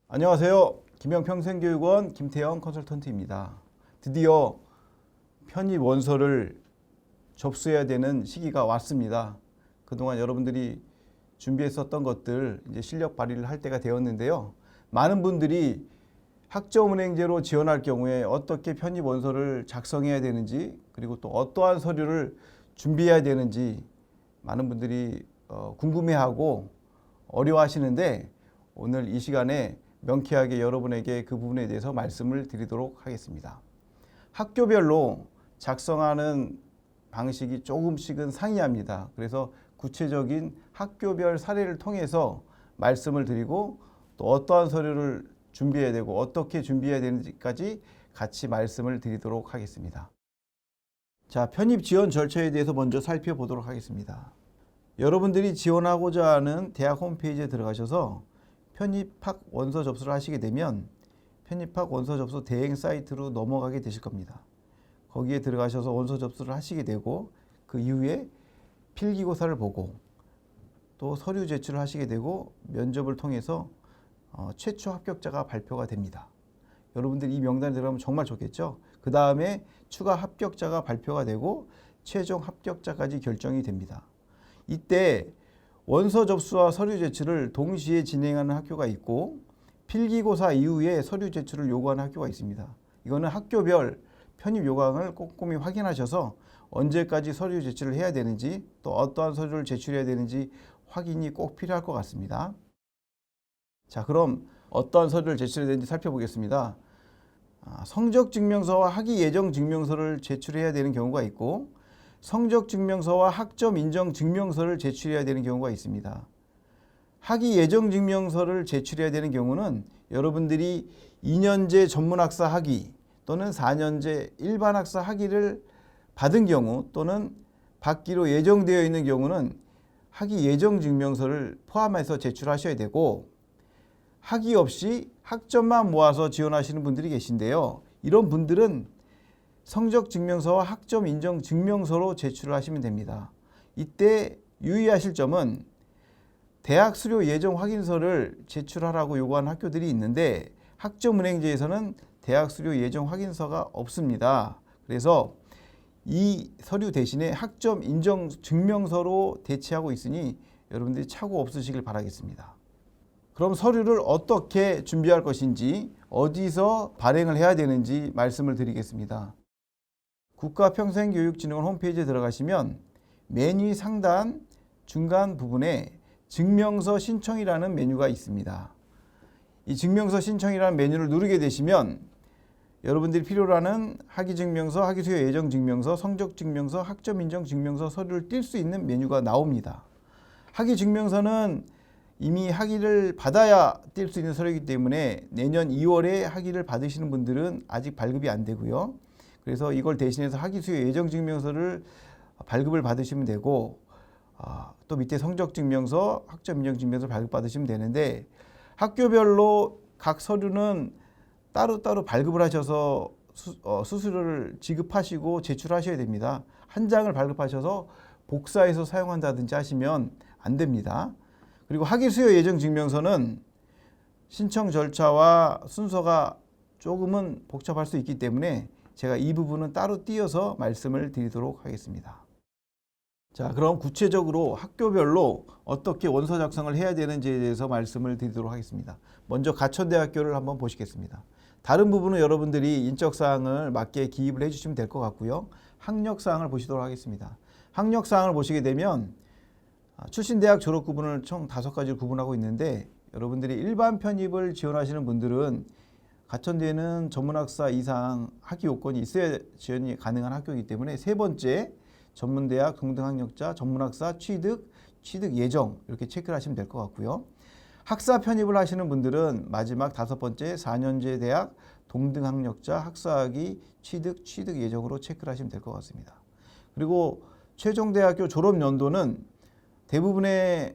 안녕하세요. 김영평생교육원 김태형 컨설턴트입니다. 드디어 편입 원서를 접수해야 되는 시기가 왔습니다. 그동안 여러분들이 준비했었던 것들 이제 실력 발휘를 할 때가 되었는데요. 많은 분들이 학점은행제로 지원할 경우에 어떻게 편입 원서를 작성해야 되는지, 그리고 또 어떠한 서류를 준비해야 되는지 많은 분들이 궁금해하고 어려워하시는데, 오늘 이 시간에 명쾌하게 여러분에게 그 부분에 대해서 말씀을 드리도록 하겠습니다. 학교별로 작성하는 방식이 조금씩은 상이합니다. 그래서 구체적인 학교별 사례를 통해서 말씀을 드리고, 또 어떠한 서류를 준비해야 되고 어떻게 준비해야 되는지까지 같이 말씀을 드리도록 하겠습니다. 자, 편입 지원 절차에 대해서 먼저 살펴보도록 하겠습니다. 여러분들이 지원하고자 하는 대학 홈페이지에 들어가셔서 편입학 원서 접수를 하시게 되면 편입학 원서 접수 대행 사이트로 넘어가게 되실 겁니다. 거기에 들어가셔서 원서 접수를 하시게 되고, 그 이후에 필기고사를 보고 또 서류 제출을 하시게 되고, 면접을 통해서 최초 합격자가 발표가 됩니다. 여러분들이 이 명단에 들어가면 정말 좋겠죠. 그 다음에 추가 합격자가 발표가 되고 최종 합격자까지 결정이 됩니다. 이때 원서 접수와 서류 제출을 동시에 진행하는 학교가 있고, 필기고사 이후에 서류 제출을 요구하는 학교가 있습니다. 이거는 학교별 편입 요강을 꼼꼼히 확인하셔서 언제까지 서류 제출을 해야 되는지, 또 어떠한 서류를 제출해야 되는지 확인이 꼭 필요할 것 같습니다. 자, 그럼 어떠한 서류를 제출해야 되는지 살펴보겠습니다. 성적증명서와 학위예정증명서를 제출해야 되는 경우가 있고, 성적증명서와 학점인정증명서를 제출해야 되는 경우가 있습니다. 학위예정증명서를 제출해야 되는 경우는 여러분들이 2년제 전문학사 학위 또는 4년제 일반학사 학위를 받은 경우, 또는 받기로 예정되어 있는 경우는 학위예정증명서를 포함해서 제출하셔야 되고, 학위 없이 학점만 모아서 지원하시는 분들이 계신데요. 이런 분들은 성적증명서와 학점인정증명서로 제출을 하시면 됩니다. 이때 유의하실 점은 대학 수료 예정 확인서를 제출하라고 요구하는 학교들이 있는데, 학점은행제에서는 대학 수료 예정 확인서가 없습니다. 그래서 이 서류 대신에 학점인정증명서로 대체하고 있으니 여러분들이 착오 없으시길 바라겠습니다. 그럼 서류를 어떻게 준비할 것인지, 어디서 발행을 해야 되는지 말씀을 드리겠습니다. 국가평생교육진흥원 홈페이지에 들어가시면 메뉴 상단 중간 부분에 증명서 신청이라는 메뉴가 있습니다. 이 증명서 신청이라는 메뉴를 누르게 되시면 여러분들이 필요로 하는 학위증명서, 학위수요 예정증명서, 성적증명서, 학점인정증명서 서류를 띌 수 있는 메뉴가 나옵니다. 학위증명서는 이미 학위를 받아야 뗄 수 있는 서류이기 때문에 내년 2월에 학위를 받으시는 분들은 아직 발급이 안 되고요. 그래서 이걸 대신해서 학위수요 예정증명서를 발급을 받으시면 되고, 또 밑에 성적증명서, 학점인정증명서 발급받으시면 되는데, 학교별로 각 서류는 따로따로 발급을 하셔서 수수료를 지급하시고 제출하셔야 됩니다. 한 장을 발급하셔서 복사해서 사용한다든지 하시면 안 됩니다. 그리고 학위수요 예정증명서는 신청 절차와 순서가 조금은 복잡할 수 있기 때문에 제가 이 부분은 따로 띄어서 말씀을 드리도록 하겠습니다. 자, 그럼 구체적으로 학교별로 어떻게 원서 작성을 해야 되는지에 대해서 말씀을 드리도록 하겠습니다. 먼저 가천대학교를 한번 보시겠습니다. 다른 부분은 여러분들이 인적사항을 맞게 기입을 해주시면 될 것 같고요. 학력사항을 보시도록 하겠습니다. 학력사항을 보시게 되면 출신 대학 졸업 구분을 총 5가지를 구분하고 있는데, 여러분들이 일반 편입을 지원하시는 분들은 가천대는 전문학사 이상 학위 요건이 있어야 지원이 가능한 학교이기 때문에 세 번째 전문대학 동등학력자 전문학사 취득 예정 이렇게 체크를 하시면 될 것 같고요. 학사 편입을 하시는 분들은 마지막 5번째 4년제 대학 동등학력자 학사학위 취득 예정으로 체크를 하시면 될 것 같습니다. 그리고 최종대학교 졸업 연도는 대부분의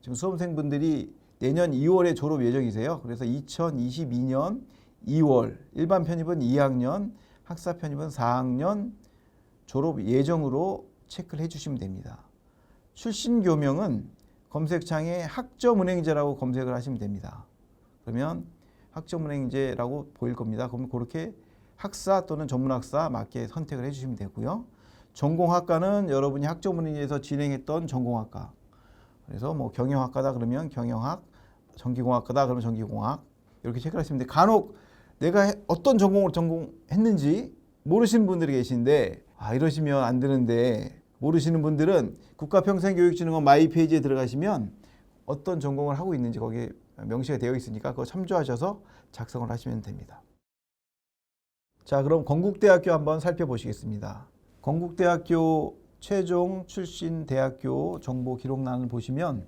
지금 수험생분들이 내년 2월에 졸업 예정이세요. 그래서 2022년 2월 일반 편입은 2학년, 학사 편입은 4학년 졸업 예정으로 체크를 해주시면 됩니다. 출신 교명은 검색창에 학점은행제라고 검색을 하시면 됩니다. 그러면 학점은행제라고 보일 겁니다. 그러면 그렇게 학사 또는 전문학사 맞게 선택을 해주시면 되고요. 전공학과는 여러분이 학점은행제에서 진행했던 전공학과. 그래서 뭐 경영학과다 그러면 경영학, 전기공학과다 그러면 전기공학 이렇게 체크를 하시면 돼요. 간혹 내가 어떤 전공을 전공했는지 모르시는 분들이 계신데 이러시면 안 되는데, 모르시는 분들은 국가평생교육진흥원 마이페이지에 들어가시면 어떤 전공을 하고 있는지 거기에 명시가 되어 있으니까 그거 참조하셔서 작성을 하시면 됩니다. 자, 그럼 건국대학교 한번 살펴보시겠습니다. 건국대학교 최종 출신 대학교 정보 기록란을 보시면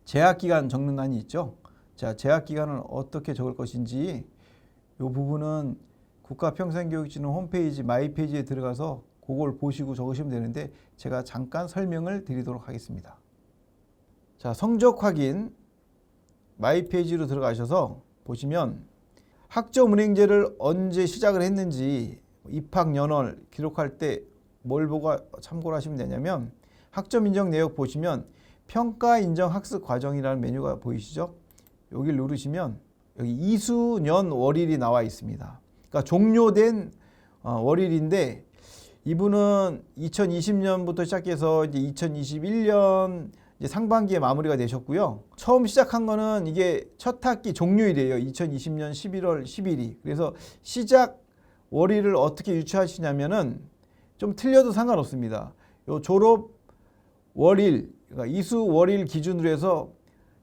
재학기간 적는 란이 있죠. 자, 재학기간을 어떻게 적을 것인지 이 부분은 국가평생교육진흥 홈페이지 마이페이지에 들어가서 그걸 보시고 적으시면 되는데 제가 잠깐 설명을 드리도록 하겠습니다. 자, 성적 확인 마이페이지로 들어가셔서 보시면 학점은행제를 언제 시작을 했는지 입학 연월 기록할 때 뭘 보고 참고를 하시면 되냐면 학점 인정 내역 보시면 평가 인정 학습 과정이라는 메뉴가 보이시죠? 여기를 누르시면 여기 이수 년 월일이 나와 있습니다. 그러니까 종료된 월일인데 이분은 2020년부터 시작해서 이제 2021년 이제 상반기에 마무리가 되셨고요. 처음 시작한 거는 이게 첫 학기 종료일이에요. 2020년 11월 10일이. 그래서 시작 월일을 어떻게 유추하시냐면은 좀 틀려도 상관없습니다. 요 졸업 월일, 그러니까 이수 월일 기준으로 해서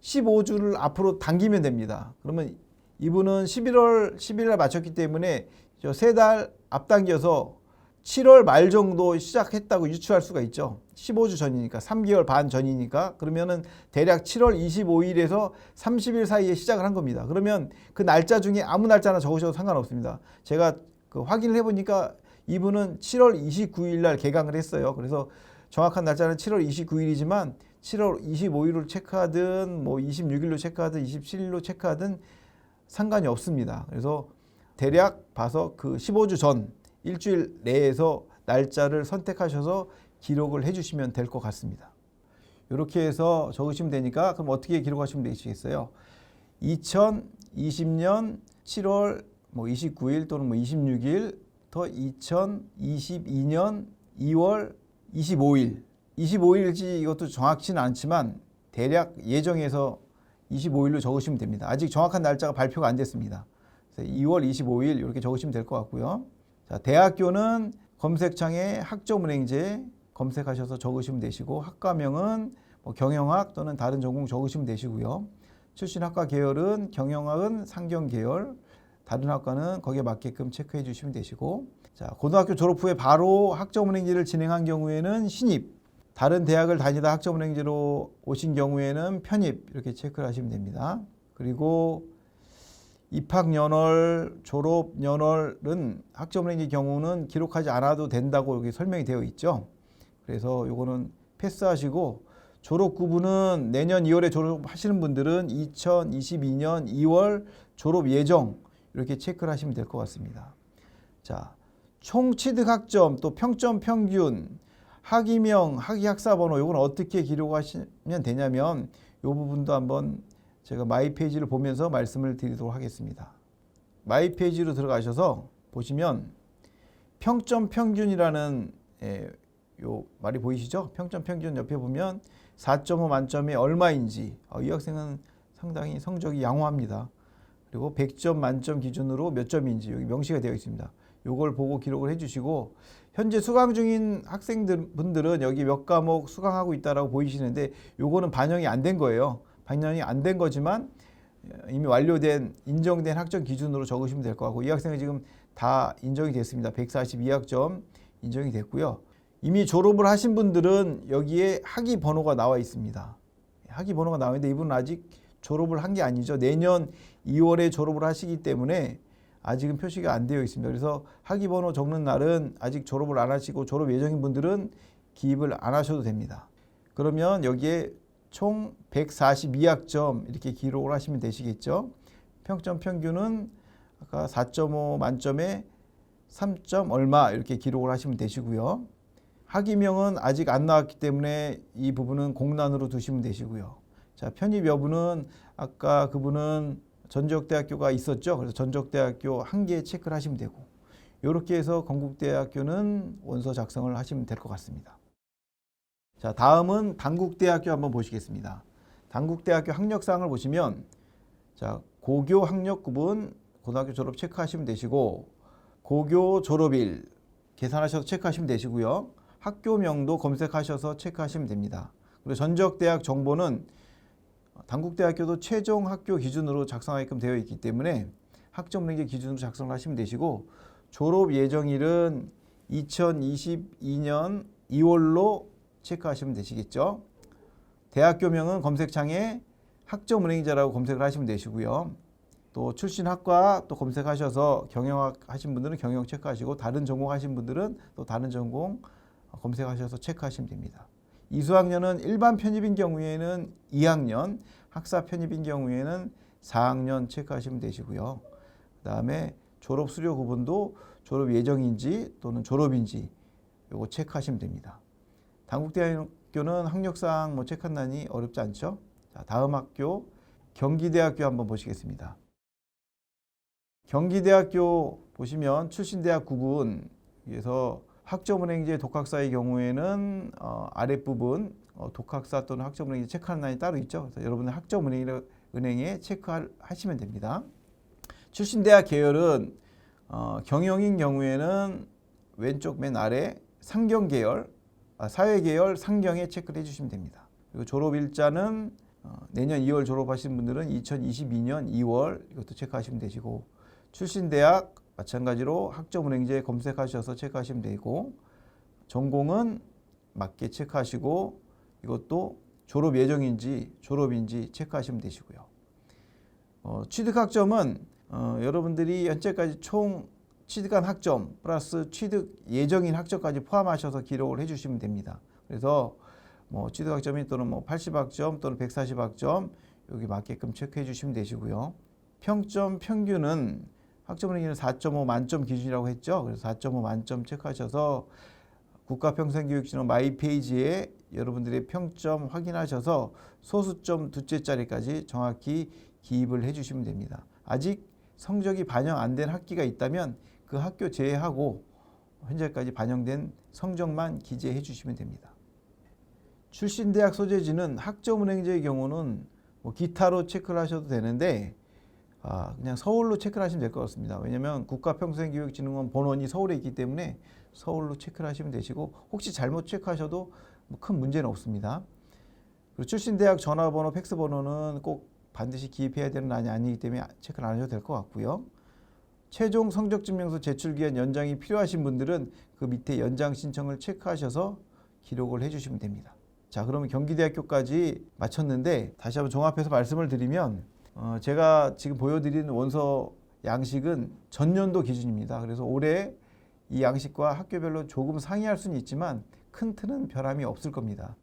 15주를 앞으로 당기면 됩니다. 그러면 이분은 11월 10일에 마쳤기 때문에 저 3달 앞당겨서 7월 말 정도 시작했다고 유추할 수가 있죠. 15주 전이니까 3개월 반 전이니까 그러면은 대략 7월 25일에서 30일 사이에 시작을 한 겁니다. 그러면 그 날짜 중에 아무 날짜나 적으셔도 상관없습니다. 제가 확인을 해보니까 이분은 7월 29일 날 개강을 했어요. 그래서 정확한 날짜는 7월 29일이지만 7월 25일로 체크하든 뭐 26일로 체크하든 27일로 체크하든 상관이 없습니다. 그래서 대략 봐서 그 15주 전 일주일 내에서 날짜를 선택하셔서 기록을 해주시면 될 것 같습니다. 이렇게 해서 적으시면 되니까 그럼 어떻게 기록하시면 되시겠어요? 2020년 7월 29일 또는 26일 더 2022년 2월 25일 25일지 이것도 정확치는 않지만 대략 예정해서 25일로 적으시면 됩니다. 아직 정확한 날짜가 발표가 안 됐습니다. 그래서 2월 25일 이렇게 적으시면 될 것 같고요. 자, 대학교는 검색창에 학점은행제 검색하셔서 적으시면 되시고 학과명은 경영학 또는 다른 전공 적으시면 되시고요. 출신 학과 계열은 경영학은 상경계열, 다른 학과는 거기에 맞게끔 체크해 주시면 되시고, 자, 고등학교 졸업 후에 바로 학점은행제를 진행한 경우에는 신입, 다른 대학을 다니다 학점은행제로 오신 경우에는 편입 이렇게 체크를 하시면 됩니다. 그리고 입학 연월, 졸업 연월은 학점은행제 경우는 기록하지 않아도 된다고 여기 설명이 되어 있죠. 그래서 요거는 패스하시고 졸업 구분은 내년 2월에 졸업하시는 분들은 2022년 2월 졸업 예정 이렇게 체크를 하시면 될 것 같습니다. 자, 총 취득 학점 또 평점 평균 학위명 학위학사 번호 요건 어떻게 기록하시면 되냐면 요 부분도 한번 제가 마이 페이지를 보면서 말씀을 드리도록 하겠습니다. 마이 페이지로 들어가셔서 보시면 평점 평균이라는 요 말이 보이시죠? 평점 평균 옆에 보면 4.5 만점에 얼마인지 이 학생은 상당히 성적이 양호합니다. 그리고 100점 만점 기준으로 몇 점인지 여기 명시가 되어 있습니다. 요걸 보고 기록을 해주시고 현재 수강 중인 학생분들은 여기 몇 과목 수강하고 있다라고 보이시는데 요거는 반영이 안 된 거예요. 반영이 안 된 거지만 이미 완료된 인정된 학점 기준으로 적으시면 될 것 같고 이 학생은 지금 다 인정이 됐습니다. 142학점 인정이 됐고요. 이미 졸업을 하신 분들은 여기에 학위 번호가 나와 있습니다. 학위 번호가 나와 있는데 이분은 아직 졸업을 한 게 아니죠. 내년 2월에 졸업을 하시기 때문에 아직은 표시가 안 되어 있습니다. 그래서 학위 번호 적는 날은 아직 졸업을 안 하시고 졸업 예정인 분들은 기입을 안 하셔도 됩니다. 그러면 여기에 총 142학점 이렇게 기록을 하시면 되시겠죠. 평점 평균은 아까 4.5 만점에 3점 얼마 이렇게 기록을 하시면 되시고요. 학위명은 아직 안 나왔기 때문에 이 부분은 공란으로 두시면 되시고요. 자, 편입 여부는 아까 그분은 전적대학교가 있었죠. 그래서 전적대학교 한 개 체크를 하시면 되고, 이렇게 해서 건국대학교는 원서 작성을 하시면 될 것 같습니다. 자, 다음은 단국대학교 한번 보시겠습니다. 단국대학교 학력사항을 보시면, 자, 고교 학력 구분 고등학교 졸업 체크하시면 되시고, 고교 졸업일 계산하셔서 체크하시면 되시고요. 학교명도 검색하셔서 체크하시면 됩니다. 그리고 전적대학 정보는 단국대학교도 최종 학교 기준으로 작성하게끔 되어 있기 때문에 학점랭제 기준으로 작성을 하시면 되시고, 졸업 예정일은 2022년 2월로 체크하시면 되시겠죠. 대학교명은 검색창에 학점은행자라고 검색을 하시면 되시고요. 또 출신 학과 또 검색하셔서 경영학 하신 분들은 경영 체크하시고, 다른 전공 하신 분들은 또 다른 전공 검색하셔서 체크하시면 됩니다. 이수학년은 일반 편입인 경우에는 2학년, 학사 편입인 경우에는 4학년 체크하시면 되시고요. 그 다음에 졸업 수료 구분도 졸업 예정인지 또는 졸업인지 요거 체크하시면 됩니다. 단국대학교는 학력사항 뭐 체크한다니 어렵지 않죠? 자, 다음 학교 경기대학교 한번 보시겠습니다. 경기대학교 보시면 출신대학 구분 위에서 학점은행제 독학사의 경우에는 아랫부분 독학사 또는 학점은행제 체크하는欄이 따로 있죠. 그래서 여러분들 학점은행에 체크하시면 됩니다. 출신대학 계열은 경영인 경우에는 왼쪽 맨 아래 상경계열, 사회계열 상경에 체크를 해주시면 됩니다. 그리고 졸업일자는 내년 2월 졸업하신 분들은 2022년 2월 이것도 체크하시면 되시고, 출신대학 마찬가지로 학점은행제 검색하셔서 체크하시면 되고, 전공은 맞게 체크하시고 이것도 졸업 예정인지 졸업인지 체크하시면 되시고요. 취득학점은 여러분들이 현재까지 총 취득한 학점 플러스 취득 예정인 학점까지 포함하셔서 기록을 해주시면 됩니다. 그래서 뭐 취득학점이 또는 뭐 80학점 또는 140학점 여기 맞게끔 체크해 주시면 되시고요. 평점 평균은 학점은행제는 4.5 만점 기준이라고 했죠. 그래서 4.5 만점 체크하셔서 국가평생교육진흥원 마이 페이지에 여러분들의 평점 확인하셔서 소수점 두째 자리까지 정확히 기입을 해주시면 됩니다. 아직 성적이 반영 안 된 학기가 있다면 그 학교 제외하고 현재까지 반영된 성적만 기재해 주시면 됩니다. 출신대학 소재지는 학점은행제의 경우는 뭐 기타로 체크를 하셔도 되는데 그냥 서울로 체크를 하시면 될 것 같습니다. 왜냐하면 국가평생교육진흥원 본원이 서울에 있기 때문에 서울로 체크를 하시면 되시고, 혹시 잘못 체크하셔도 뭐 큰 문제는 없습니다. 그리고 출신대학 전화번호, 팩스번호는 꼭 반드시 기입해야 되는 란이 아니기 때문에 체크를 안 하셔도 될 것 같고요. 최종 성적증명서 제출기한 연장이 필요하신 분들은 그 밑에 연장 신청을 체크하셔서 기록을 해주시면 됩니다. 자, 그러면 경기대학교까지 마쳤는데 다시 한번 종합해서 말씀을 드리면 제가 지금 보여드리는 원서 양식은 전년도 기준입니다. 그래서 올해 이 양식과 학교별로 조금 상이할 수는 있지만 큰 틀은 변함이 없을 겁니다.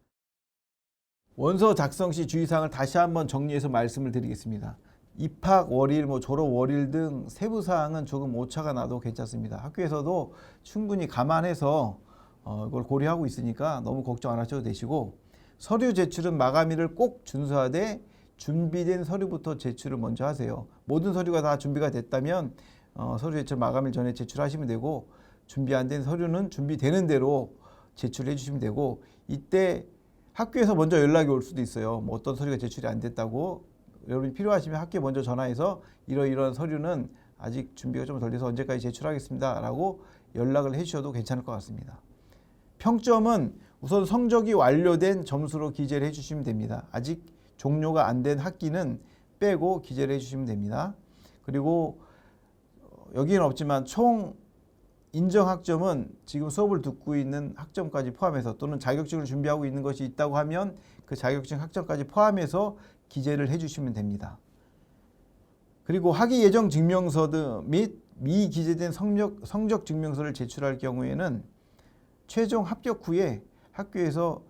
원서 작성 시 주의사항을 다시 한번 정리해서 말씀을 드리겠습니다. 입학 월일, 졸업 월일 등 세부 사항은 조금 오차가 나도 괜찮습니다. 학교에서도 충분히 감안해서 이걸 고려하고 있으니까 너무 걱정 안 하셔도 되시고, 서류 제출은 마감일을 꼭 준수하되 준비된 서류부터 제출을 먼저 하세요. 모든 서류가 다 준비가 됐다면 서류 제출 마감일 전에 제출하시면 되고, 준비 안 된 서류는 준비되는 대로 제출해 주시면 되고, 이때 학교에서 먼저 연락이 올 수도 있어요. 뭐 어떤 서류가 제출이 안 됐다고. 여러분이 필요하시면 학교에 먼저 전화해서 이러이러한 서류는 아직 준비가 좀 덜 돼서 언제까지 제출하겠습니다 라고 연락을 해 주셔도 괜찮을 것 같습니다. 평점은 우선 성적이 완료된 점수로 기재를 해 주시면 됩니다. 아직 종료가 안 된 학기는 빼고 기재를 해 주시면 됩니다. 그리고 여기는 없지만 총 인정 학점은 지금 수업을 듣고 있는 학점까지 포함해서, 또는 자격증을 준비하고 있는 것이 있다고 하면 그 자격증 학점까지 포함해서 기재를 해주시면 됩니다. 그리고 학위 예정 증명서 및 미기재된 성적 증명서를 제출할 경우에는 최종 합격 후에 학교에서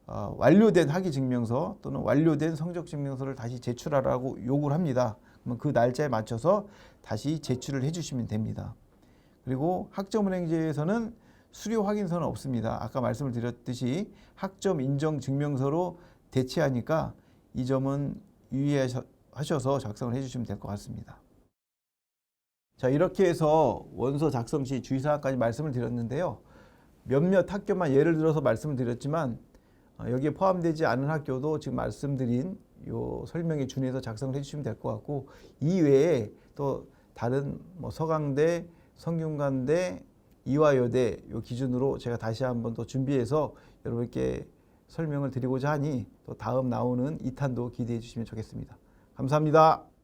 완료된 학위 증명서 또는 완료된 성적 증명서를 다시 제출하라고 요구를 합니다. 그러면 그 날짜에 맞춰서 다시 제출을 해주시면 됩니다. 그리고 학점은행제에서는 수료 확인서는 없습니다. 아까 말씀을 드렸듯이 학점 인정 증명서로 대체하니까 이 점은 유의하셔야 하셔서 작성을 해주시면 될 것 같습니다. 자, 이렇게 해서 원서 작성 시 주의사항까지 말씀을 드렸는데요. 몇몇 학교만 예를 들어서 말씀을 드렸지만 여기에 포함되지 않은 학교도 지금 말씀드린 요 설명에 준해서 작성을 해주시면 될 것 같고, 이외에 또 다른 뭐 서강대, 성균관대, 이화여대 요 기준으로 제가 다시 한번 또 준비해서 여러분께 설명을 드리고자 하니 또 다음 나오는 2탄도 기대해 주시면 좋겠습니다. 감사합니다.